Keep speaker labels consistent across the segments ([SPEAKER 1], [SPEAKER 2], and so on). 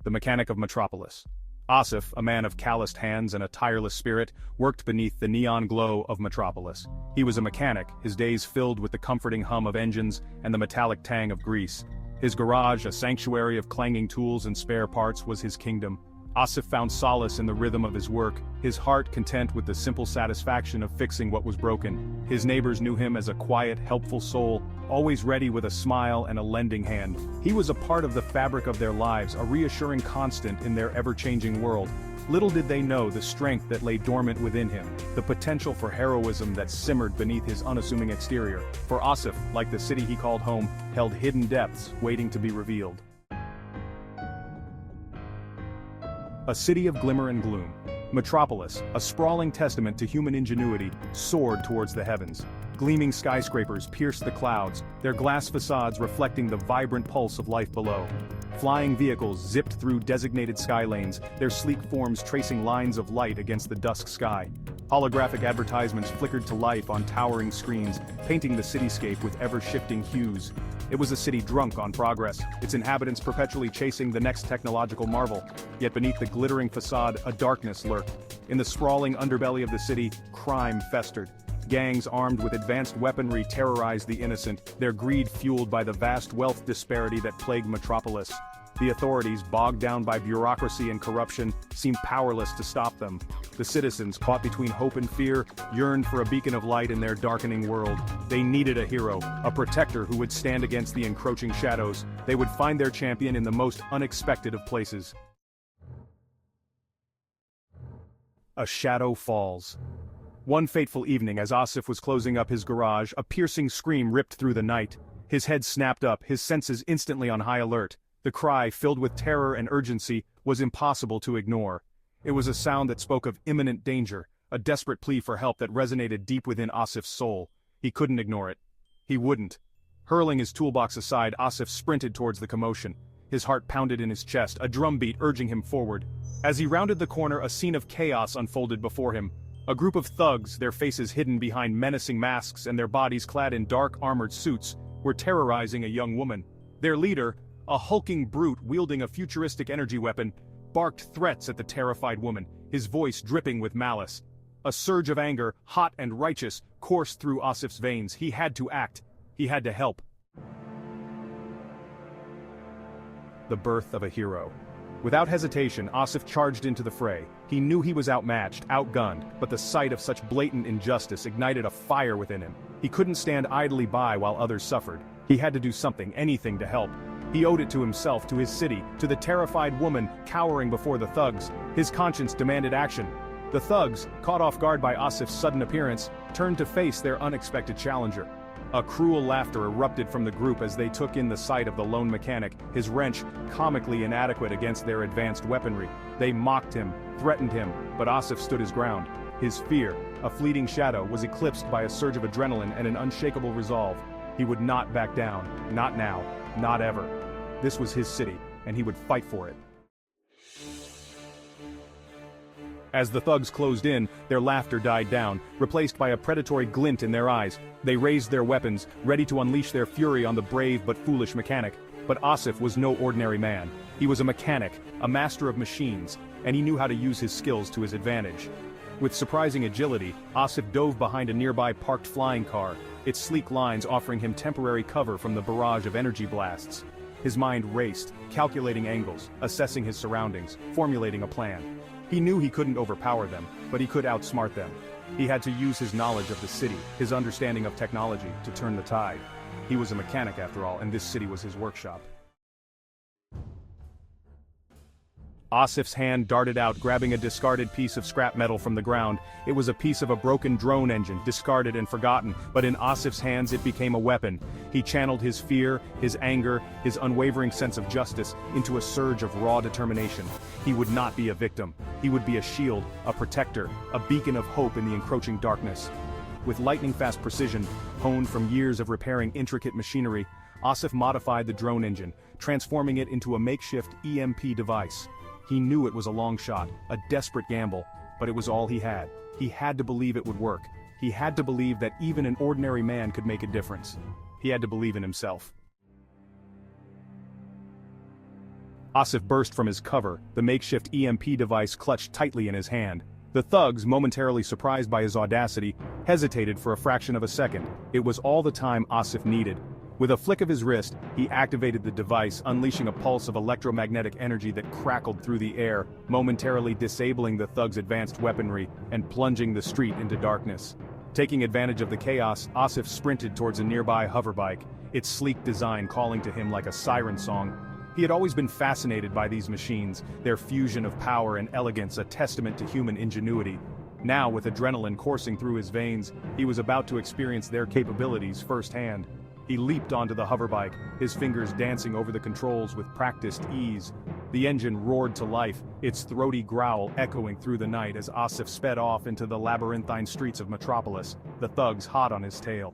[SPEAKER 1] the mechanic of Metropolis. Asif, a man of calloused hands and a tireless spirit, worked beneath the neon glow of Metropolis. He was a mechanic, his days filled with the comforting hum of engines and the metallic tang of grease. His garage, a sanctuary of clanging tools and spare parts, was his kingdom. Asif found solace in the rhythm of his work, his heart content with the simple satisfaction of fixing what was broken. His neighbors knew him as a quiet, helpful soul, always ready with a smile and a lending hand. He was a part of the fabric of their lives, a reassuring constant in their ever-changing world. Little did they know the strength that lay dormant within him, the potential for heroism that simmered beneath his unassuming exterior. For Asif, like the city he called home, held hidden depths waiting to be revealed. A city of glimmer and gloom. Metropolis, a sprawling testament to human ingenuity, soared towards the heavens. Gleaming skyscrapers pierced the clouds, their glass facades reflecting the vibrant pulse of life below. Flying vehicles zipped through designated sky lanes, their sleek forms tracing lines of light against the dusk sky. Holographic advertisements flickered to life on towering screens, painting the cityscape with ever-shifting hues. It was a city drunk on progress, its inhabitants perpetually chasing the next technological marvel. Yet beneath the glittering facade, a darkness lurked. In the sprawling underbelly of the city, crime festered. Gangs armed with advanced weaponry terrorized the innocent, their greed fueled by the vast wealth disparity that plagued Metropolis. The authorities, bogged down by bureaucracy and corruption, seemed powerless to stop them. The citizens, caught between hope and fear, yearned for a beacon of light in their darkening world. They needed a hero, a protector who would stand against the encroaching shadows. They would find their champion in the most unexpected of places. A shadow falls. One fateful evening, as Asif was closing up his garage, a piercing scream ripped through the night. His head snapped up, his senses instantly on high alert. The cry, filled with terror and urgency, was impossible to ignore. It was a sound that spoke of imminent danger, a desperate plea for help that resonated deep within Asif's soul. He couldn't ignore it. He wouldn't. Hurling his toolbox aside, Asif sprinted towards the commotion. His heart pounded in his chest, a drumbeat urging him forward. As he rounded the corner, a scene of chaos unfolded before him. A group of thugs, their faces hidden behind menacing masks and their bodies clad in dark armored suits, were terrorizing a young woman. Their leader, a hulking brute wielding a futuristic energy weapon, barked threats at the terrified woman, his voice dripping with malice. A surge of anger, hot and righteous, coursed through Asif's veins. He had to act. He had to help. The birth of a hero. Without hesitation, Asif charged into the fray. He knew he was outmatched, outgunned, but the sight of such blatant injustice ignited a fire within him. He couldn't stand idly by while others suffered. He had to do something, anything to help. He owed it to himself, to his city, to the terrified woman cowering before the thugs. His conscience demanded action. The thugs, caught off guard by Asif's sudden appearance, turned to face their unexpected challenger. A cruel laughter erupted from the group as they took in the sight of the lone mechanic, his wrench comically inadequate against their advanced weaponry. They mocked him, threatened him, but Asif stood his ground. His fear, a fleeting shadow, was eclipsed by a surge of adrenaline and an unshakable resolve. He would not back down, not now, not ever. This was his city, and he would fight for it. As the thugs closed in, their laughter died down, replaced by a predatory glint in their eyes. They raised their weapons, ready to unleash their fury on the brave but foolish mechanic. But Asif was no ordinary man. He was a mechanic, a master of machines, and he knew how to use his skills to his advantage. With surprising agility, Asif dove behind a nearby parked flying car, its sleek lines offering him temporary cover from the barrage of energy blasts. His mind raced, calculating angles, assessing his surroundings, formulating a plan. He knew he couldn't overpower them, but he could outsmart them. He had to use his knowledge of the city, his understanding of technology, to turn the tide. He was a mechanic after all, and this city was his workshop. Asif's hand darted out, grabbing a discarded piece of scrap metal from the ground. It was a piece of a broken drone engine, discarded and forgotten, but in Asif's hands it became a weapon. He channeled his fear, his anger, his unwavering sense of justice into a surge of raw determination. He would not be a victim. He would be a shield, a protector, a beacon of hope in the encroaching darkness. With lightning-fast precision, honed from years of repairing intricate machinery, Asif modified the drone engine, transforming it into a makeshift EMP device. He knew it was a long shot, a desperate gamble, but it was all he had. He had to believe it would work. He had to believe that even an ordinary man could make a difference. He had to believe in himself. Asif burst from his cover, the makeshift EMP device clutched tightly in his hand. The thugs, momentarily surprised by his audacity, hesitated for a fraction of a second. It was all the time Asif needed. With a flick of his wrist, he activated the device, unleashing a pulse of electromagnetic energy that crackled through the air, momentarily disabling the thugs' advanced weaponry and plunging the street into darkness. Taking advantage of the chaos, Asif sprinted towards a nearby hoverbike, its sleek design calling to him like a siren song. He had always been fascinated by these machines, their fusion of power and elegance a testament to human ingenuity. Now, with adrenaline coursing through his veins, he was about to experience their capabilities firsthand. He leaped onto the hoverbike, his fingers dancing over the controls with practiced ease. The engine roared to life, its throaty growl echoing through the night as Asif sped off into the labyrinthine streets of Metropolis, the thugs hot on his tail.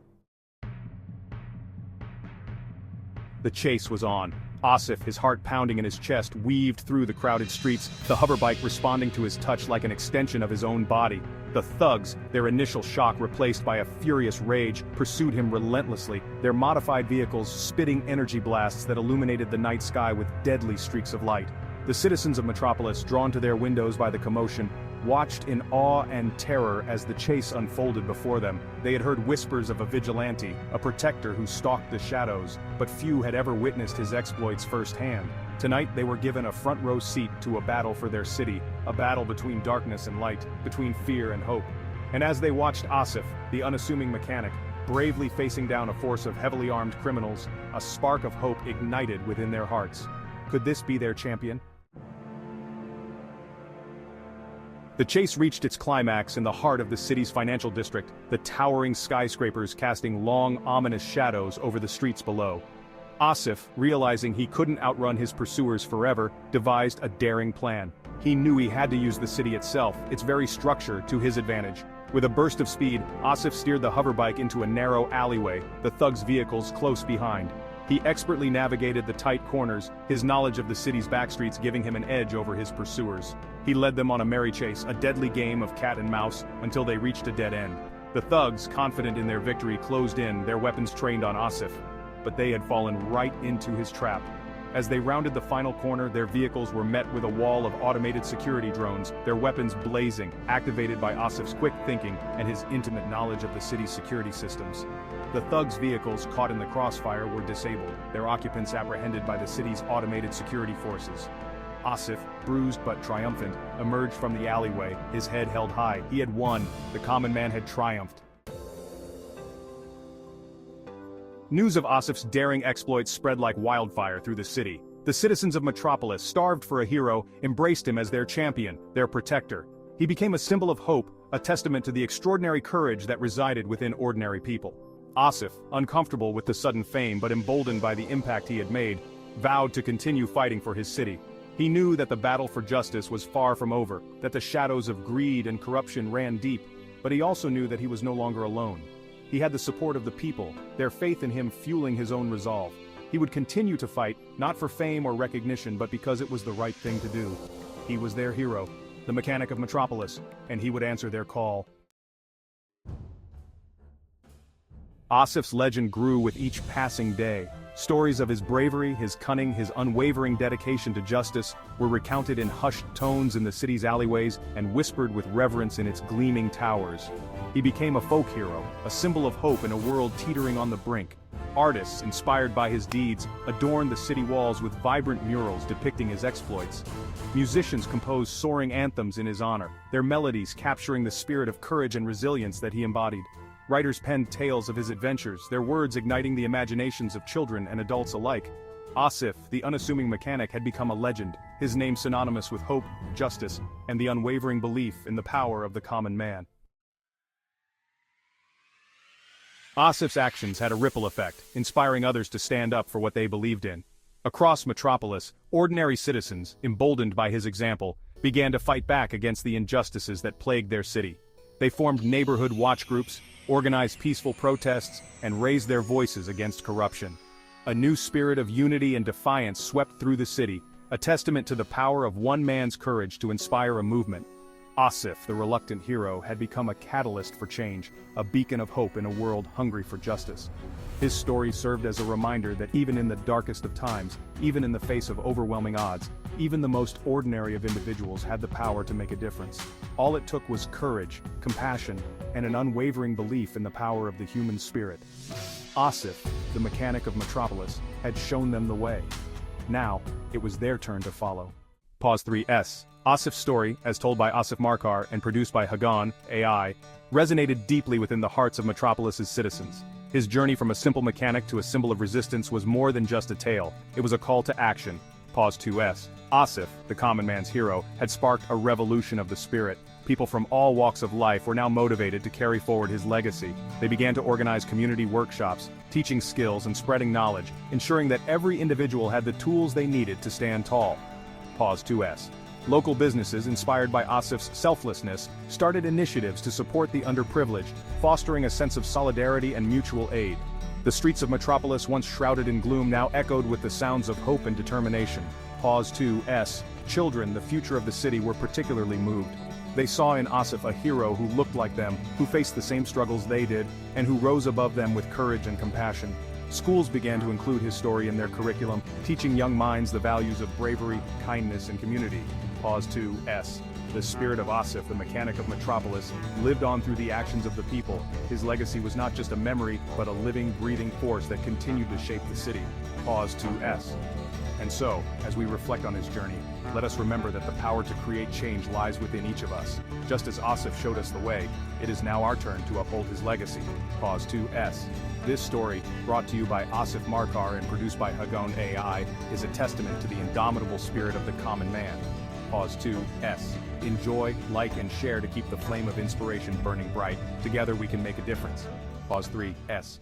[SPEAKER 1] The chase was on. Asif, his heart pounding in his chest, weaved through the crowded streets, the hoverbike responding to his touch like an extension of his own body. The thugs, their initial shock replaced by a furious rage, pursued him relentlessly, their modified vehicles spitting energy blasts that illuminated the night sky with deadly streaks of light. The citizens of Metropolis, drawn to their windows by the commotion, watched in awe and terror as the chase unfolded before them. They had heard whispers of a vigilante, a protector who stalked the shadows, but few had ever witnessed his exploits firsthand. Tonight they were given a front-row seat to a battle for their city, a battle between darkness and light, between fear and hope. And as they watched Asif, the unassuming mechanic, bravely facing down a force of heavily armed criminals, a spark of hope ignited within their hearts. Could this be their champion? The chase reached its climax in the heart of the city's financial district, the towering skyscrapers casting long, ominous shadows over the streets below. Asif, realizing he couldn't outrun his pursuers forever, devised a daring plan. He knew he had to use the city itself, its very structure, to his advantage. With a burst of speed, Asif steered the hoverbike into a narrow alleyway, the thugs' vehicles close behind. He expertly navigated the tight corners, his knowledge of the city's backstreets giving him an edge over his pursuers. He led them on a merry chase, a deadly game of cat and mouse, until they reached a dead end. The thugs, confident in their victory, closed in, their weapons trained on Asif. But they had fallen right into his trap. As they rounded the final corner, their vehicles were met with a wall of automated security drones, their weapons blazing, activated by Asif's quick thinking and his intimate knowledge of the city's security systems. The thugs' vehicles caught in the crossfire were disabled, their occupants apprehended by the city's automated security forces. Asif, bruised but triumphant, emerged from the alleyway, his head held high. He had won. The common man had triumphed. News of Asif's daring exploits spread like wildfire through the city. The citizens of Metropolis, starved for a hero, embraced him as their champion, their protector. He became a symbol of hope, a testament to the extraordinary courage that resided within ordinary people. Asif, uncomfortable with the sudden fame but emboldened by the impact he had made, vowed to continue fighting for his city. He knew that the battle for justice was far from over, that the shadows of greed and corruption ran deep, but he also knew that he was no longer alone. He had the support of the people, their faith in him fueling his own resolve. He would continue to fight, not for fame or recognition but because it was the right thing to do. He was their hero, the mechanic of Metropolis, and he would answer their call. Asif's legend grew with each passing day. Stories of his bravery, his cunning, his unwavering dedication to justice were recounted in hushed tones in the city's alleyways and whispered with reverence in its gleaming towers. He became a folk hero, a symbol of hope in a world teetering on the brink. Artists, inspired by his deeds, adorned the city walls with vibrant murals depicting his exploits. Musicians composed soaring anthems in his honor, their melodies capturing the spirit of courage and resilience that he embodied. Writers penned tales of his adventures, their words igniting the imaginations of children and adults alike. Asif, the unassuming mechanic, had become a legend, his name synonymous with hope, justice, and the unwavering belief in the power of the common man. Asif's actions had a ripple effect, inspiring others to stand up for what they believed in. Across Metropolis, ordinary citizens, emboldened by his example, began to fight back against the injustices that plagued their city. They formed neighborhood watch groups, organized peaceful protests, and raised their voices against corruption. A new spirit of unity and defiance swept through the city, a testament to the power of one man's courage to inspire a movement. Asif, the reluctant hero, had become a catalyst for change, a beacon of hope in a world hungry for justice. His story served as a reminder that even in the darkest of times, even in the face of overwhelming odds, even the most ordinary of individuals had the power to make a difference. All it took was courage, compassion, and an unwavering belief in the power of the human spirit. Asif, the mechanic of Metropolis, had shown them the way. Now, it was their turn to follow. Pause 3S. Asif's story, as told by Asif Markar and produced by Hagon, AI, resonated deeply within the hearts of Metropolis's citizens. His journey from a simple mechanic to a symbol of resistance was more than just a tale, it was a call to action. Pause 2S. Asif, the common man's hero, had sparked a revolution of the spirit. People from all walks of life were now motivated to carry forward his legacy. They began to organize community workshops, teaching skills and spreading knowledge, ensuring that every individual had the tools they needed to stand tall. Pause 2S. Local businesses, inspired by Asif's selflessness, started initiatives to support the underprivileged, fostering a sense of solidarity and mutual aid. The streets of Metropolis, once shrouded in gloom, now echoed with the sounds of hope and determination. Pause 2S. Children, the future of the city, were particularly moved. They saw in Asif a hero who looked like them, who faced the same struggles they did, and who rose above them with courage and compassion. Schools began to include his story in their curriculum, teaching young minds the values of bravery, kindness, and community. Pause 2S. The spirit of Asif, the mechanic of Metropolis, lived on through the actions of the people. His legacy was not just a memory, but a living, breathing force that continued to shape the city. Pause 2S. And so, as we reflect on his journey, let us remember that the power to create change lies within each of us. Just as Asif showed us the way, it is now our turn to uphold his legacy. Pause 2S. This story, brought to you by Asif Markar and produced by Hagon AI, is a testament to the indomitable spirit of the common man. Pause 2S. Enjoy, like, and share to keep the flame of inspiration burning bright. Together we can make a difference. Pause 3S.